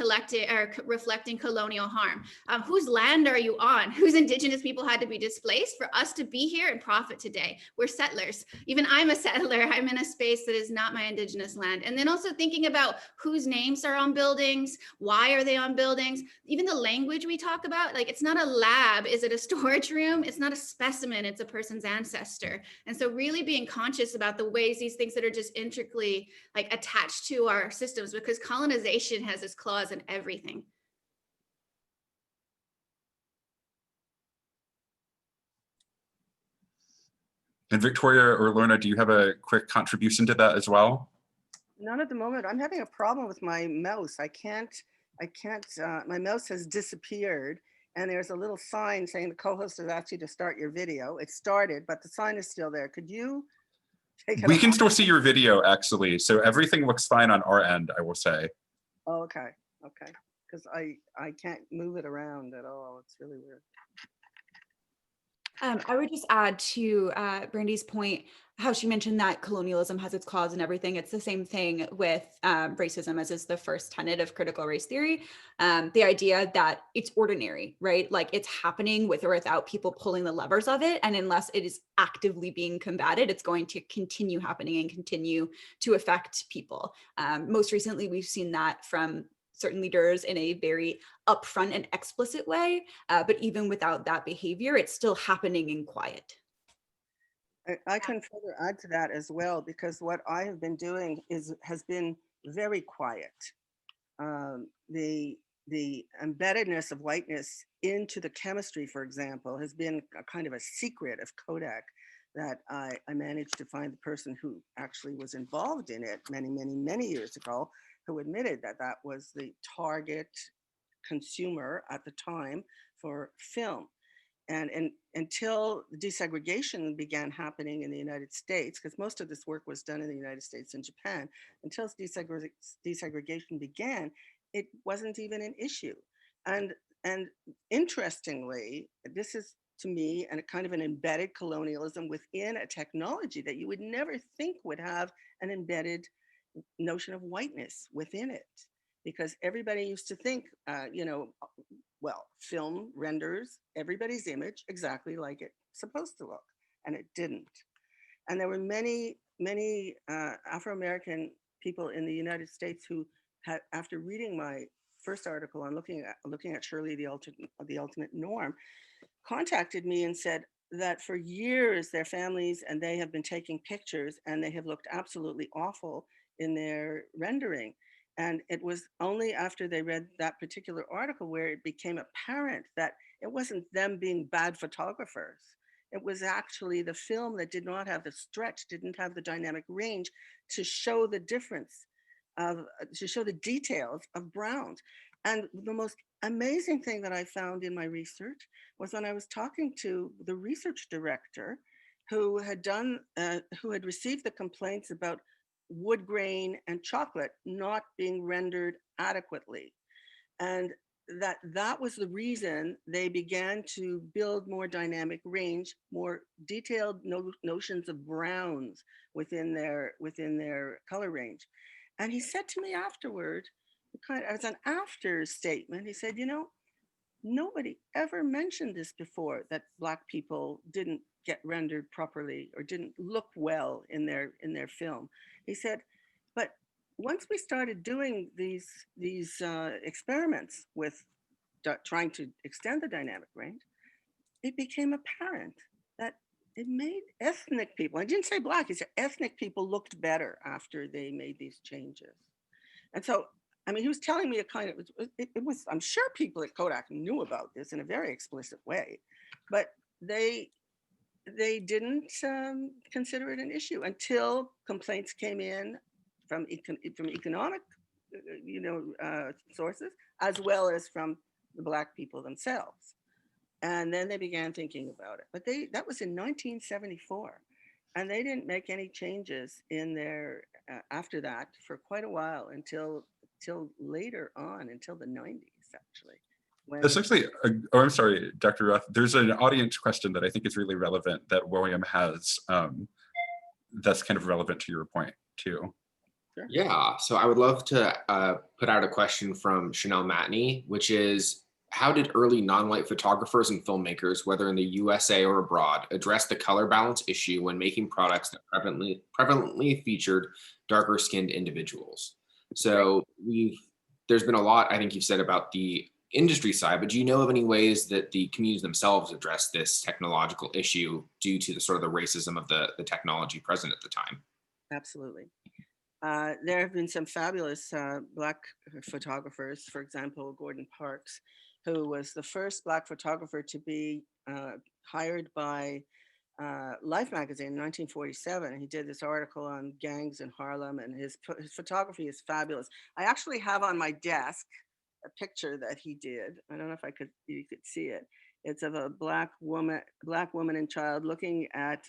reflecting colonial harm. Whose land are you on? Whose indigenous people had to be displaced for us to be here and profit today? We're settlers. Even I'm a settler. I'm in a space that is not my indigenous land. And then also thinking about whose names are on buildings, why are they on buildings? Even the language we talk about, like it's not a lab, is it a storage room? It's not a specimen, it's a person's ancestor. And so really being conscious about the ways these things that are just intricately like attached to our systems, because colonization has its claws in everything. And Victoria or Lorna, do you have a quick contribution to that as well? None at the moment. I'm having a problem with my mouse. I can't, my mouse has disappeared and there's a little sign saying the co-host has asked you to start your video. It started, but the sign is still there. Could you take it We off? can still see your video actually. So everything looks fine on our end, I will say. Oh, okay, okay. Because I can't move it around at all. It's really weird. I would just add to Brandy's point, how she mentioned that colonialism has its claws and everything. It's the same thing with racism, as is the first tenet of critical race theory. The idea that it's ordinary, right? Like it's happening with or without people pulling the levers of it. And unless it is actively being combated, it's going to continue happening and continue to affect people. Most recently, we've seen that from certain leaders in a very upfront and explicit way, but even without that behavior, it's still happening in quiet. I can further add to that as well, because what I have been doing has been very quiet. The embeddedness of whiteness into the chemistry, for example, has been a kind of a secret of Kodak that I managed to find the person who actually was involved in it many years ago, who admitted that that was the target consumer at the time for film. And until desegregation began happening in the United States, because most of this work was done in the United States and Japan, until desegregation began, it wasn't even an issue. And interestingly, this is to me and a kind of an embedded colonialism within a technology that you would never think would have an embedded notion of whiteness within it, because everybody used to think, well, film renders everybody's image exactly like it's supposed to look, and it didn't. And there were many Afro-American people in the United States who had, after reading my first article on looking at Shirley, the ultimate norm, contacted me and said that for years their families and they have been taking pictures and they have looked absolutely awful in their rendering. And it was only after they read that particular article where it became apparent that it wasn't them being bad photographers. It was actually the film that did not have the stretch, didn't have the dynamic range to show the difference to show the details of browns. And the most amazing thing that I found in my research was when I was talking to the research director who had received the complaints about wood grain and chocolate not being rendered adequately. And that was the reason they began to build more dynamic range, more detailed notions of browns within their color range. And he said to me afterward, kind of as an after statement, he said, nobody ever mentioned this before, that Black people didn't get rendered properly or didn't look well in their film. He said, but once we started doing these experiments with trying to extend the dynamic range, it became apparent that it made ethnic people, I didn't say Black, he said ethnic people looked better after they made these changes. And so, I mean, he was telling me it was, I'm sure people at Kodak knew about this in a very explicit way, but they didn't consider it an issue until complaints came in from economic, sources, as well as from the Black people themselves. And then they began thinking about it. But that was in 1974. And they didn't make any changes in their, after that for quite a while until later on, until the 90s, actually. That's actually, I'm sorry, Dr. Roth, there's an audience question that I think is really relevant that William has, that's kind of relevant to your point too. Yeah, so I would love to put out a question from Chanel Matney, which is, how did early non-white photographers and filmmakers, whether in the USA or abroad, address the color balance issue when making products that prevalently featured darker skinned individuals? So there's been a lot, I think you've said about the industry side, but do you know of any ways that the communities themselves address this technological issue due to the sort of the racism of the technology present at the time? Absolutely. There have been some fabulous Black photographers, for example, Gordon Parks, who was the first Black photographer to be hired by Life magazine in 1947. He did this article on gangs in Harlem, and his photography is fabulous. I actually have on my desk a picture that he did. I don't know if you could see it. It's of a Black woman and child looking at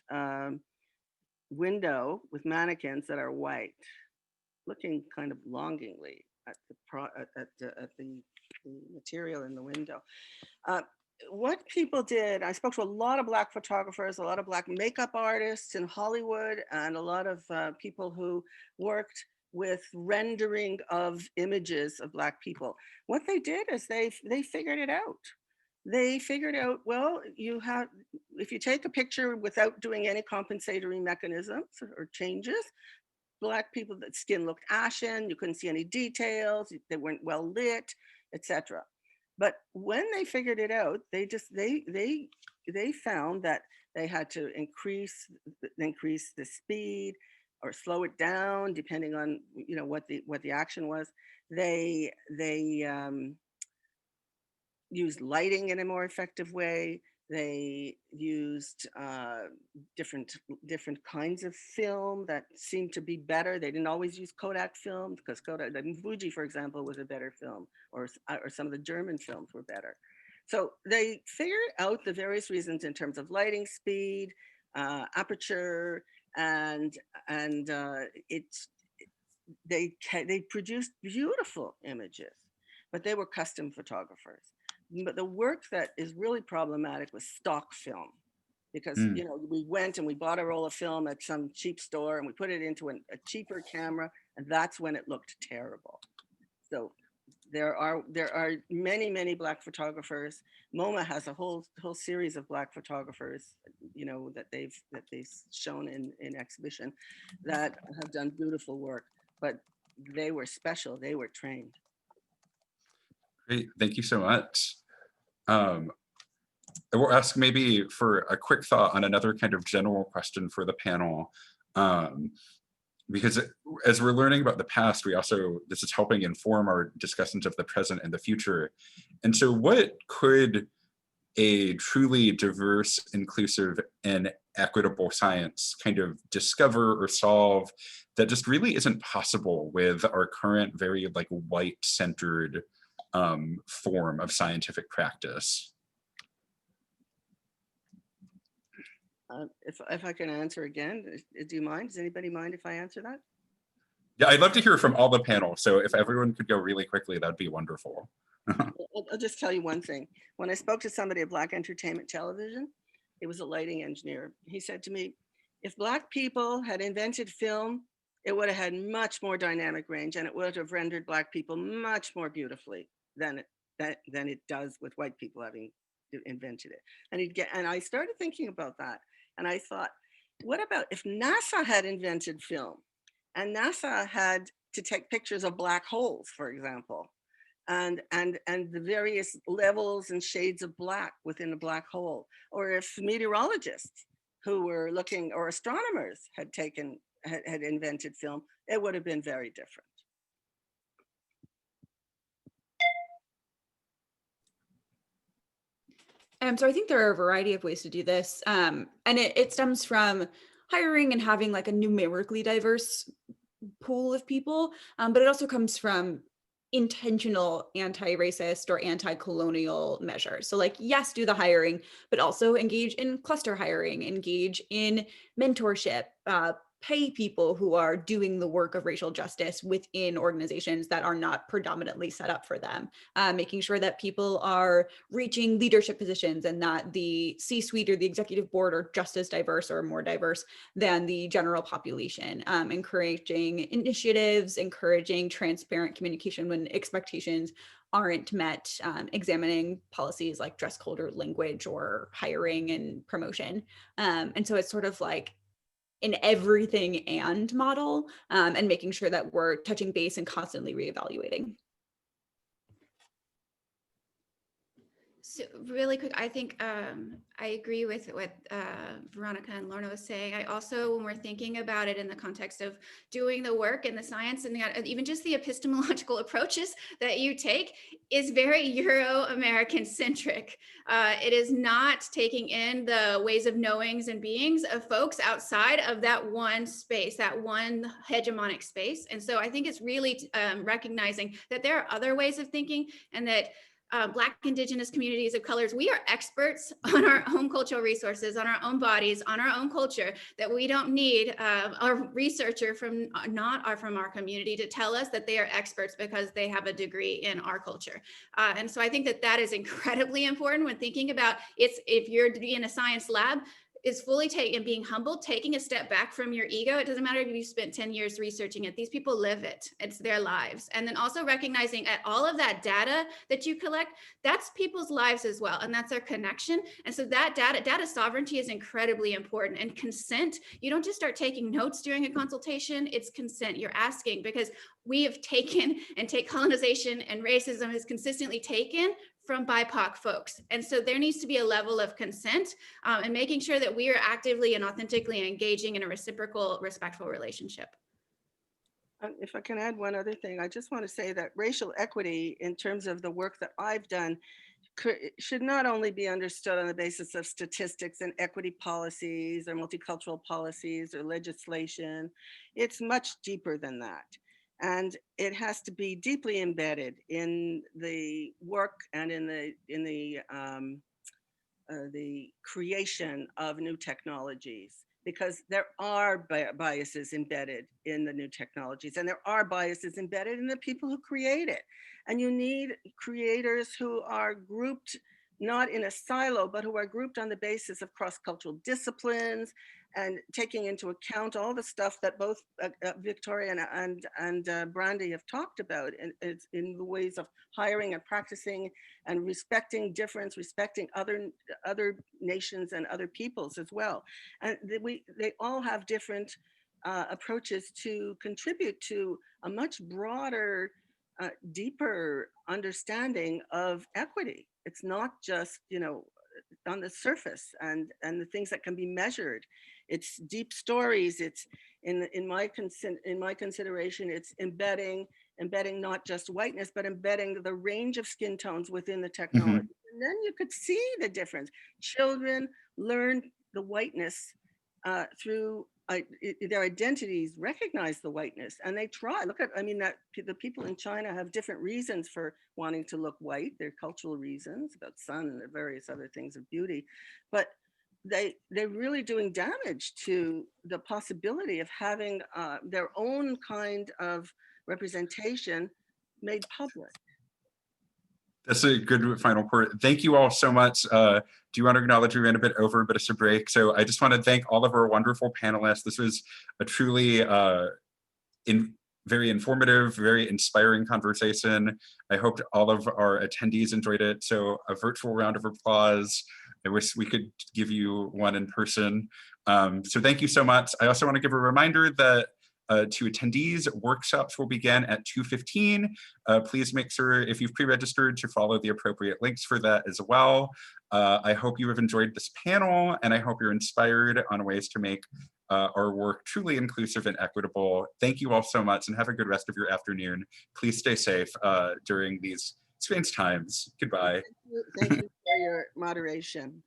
window with mannequins that are white, looking kind of longingly at the material in the window. What people did, I spoke to a lot of Black photographers, a lot of Black makeup artists in Hollywood, and a lot of people who worked with rendering of images of Black people. What they did is they figured it out. They figured out, well, if you take a picture without doing any compensatory mechanisms or changes, Black people, that skin looked ashen, you couldn't see any details, they weren't well lit, etc. But when they figured it out, they found that they had to increase the speed or slow it down depending on what the action was. They used lighting in a more effective way. They used different kinds of film that seemed to be better. They didn't always use Kodak film, because Fuji, for example, was a better film, or some of the German films were better. So they figured out the various reasons in terms of lighting, speed, aperture, and they produced beautiful images, but they were custom photographers. But the work that is really problematic was stock film, because we went and we bought a roll of film at some cheap store and we put it into a cheaper camera, and that's when it looked terrible. So there are many Black photographers. MoMA has a whole series of Black photographers, that they've shown in exhibition, that have done beautiful work, but they were special. They were trained. Great, thank you so much. We'll ask maybe for a quick thought on another kind of general question for the panel, because as we're learning about the past, this is helping inform our discussions of the present and the future. And so what could a truly diverse, inclusive, and equitable science kind of discover or solve that just really isn't possible with our current very white-centered form of scientific practice? If I can answer again, do you mind? Does anybody mind if I answer that? Yeah, I'd love to hear from all the panel. So if everyone could go really quickly, that'd be wonderful. I'll just tell you one thing. When I spoke to somebody at Black Entertainment Television, he was a lighting engineer. He said to me, if Black people had invented film, it would have had much more dynamic range, and it would have rendered Black people much more beautifully than it does with white people having invented it. And I started thinking about that, and I thought, what about if NASA had invented film, and NASA had to take pictures of black holes, for example, and the various levels and shades of black within a black hole, or if meteorologists who were looking, or astronomers had invented film, it would have been very different. So I think there are a variety of ways to do this. And it stems from hiring and having a numerically diverse pool of people, but it also comes from intentional anti-racist or anti-colonial measures. So yes, do the hiring, but also engage in cluster hiring, engage in mentorship, pay people who are doing the work of racial justice within organizations that are not predominantly set up for them, making sure that people are reaching leadership positions and that the C-suite or the executive board are just as diverse or more diverse than the general population, encouraging initiatives, encouraging transparent communication when expectations aren't met, examining policies like dress code or language or hiring and promotion. And so it's sort of like an everything and model, and making sure that we're touching base and constantly reevaluating. So really quick, I think I agree with what Veronica and Lorna was saying. I also, when we're thinking about it in the context of doing the work and the science and even just the epistemological approaches that you take is very Euro-American centric. It is not taking in the ways of knowings and beings of folks outside of that one space, that one hegemonic space. And so I think it's really recognizing that there are other ways of thinking, and that Black, Indigenous communities of colors, we are experts on our own cultural resources, on our own bodies, on our own culture, that we don't need a researcher from from our community to tell us that they are experts because they have a degree in our culture. And so I think that that is incredibly important when thinking about if you're in a science lab, is fully taking, being humble, taking a step back from your ego. It doesn't matter if you spent 10 years researching it. These people live it. It's their lives. And then also recognizing at all of that data that you collect, that's people's lives as well. And that's their connection. And so that data sovereignty is incredibly important. And consent, you don't just start taking notes during a consultation, it's consent. You're asking, because we have taken and take colonization and racism has consistently taken from BIPOC folks. And so there needs to be a level of consent and making sure that we are actively and authentically engaging in a reciprocal, respectful relationship. If I can add one other thing, I just want to say that racial equity, in terms of the work that I've done, should not only be understood on the basis of statistics and equity policies or multicultural policies or legislation. It's much deeper than that. And it has to be deeply embedded in the work and in the creation of new technologies, because there are biases embedded in the new technologies, and there are biases embedded in the people who create it. And you need creators who are grouped not in a silo, but who are grouped on the basis of cross-cultural disciplines and taking into account all the stuff that both Victoria and Brandy have talked about in the ways of hiring and practicing and respecting difference, respecting other nations and other peoples as well. And they all have different approaches to contribute to a much broader, deeper understanding of equity. It's not just, on the surface and the things that can be measured. It's deep stories. It's in my consideration, it's embedding not just whiteness, but embedding the range of skin tones within the technology. And then you could see the difference. Children learn the whiteness through their identities, recognize the whiteness, and they try. Look at, the people in China have different reasons for wanting to look white, their cultural reasons about sun and the various other things of beauty, but they're really doing damage to the possibility of having their own kind of representation made public. That's a good final point. Thank you all so much. Do you want to acknowledge we ran a bit over, but it's a break. So I just want to thank all of our wonderful panelists. This was a truly very informative, very inspiring conversation. I hope all of our attendees enjoyed it. So a virtual round of applause. I wish we could give you one in person. So thank you so much. I also want to give a reminder that to attendees, workshops will begin at 2:15. Please make sure, if you've pre-registered, to follow the appropriate links for that as well. I hope you have enjoyed this panel, and I hope you're inspired on ways to make our work truly inclusive and equitable. Thank you all so much, and have a good rest of your afternoon. Please stay safe during these strange times. Goodbye. Thank you for your moderation.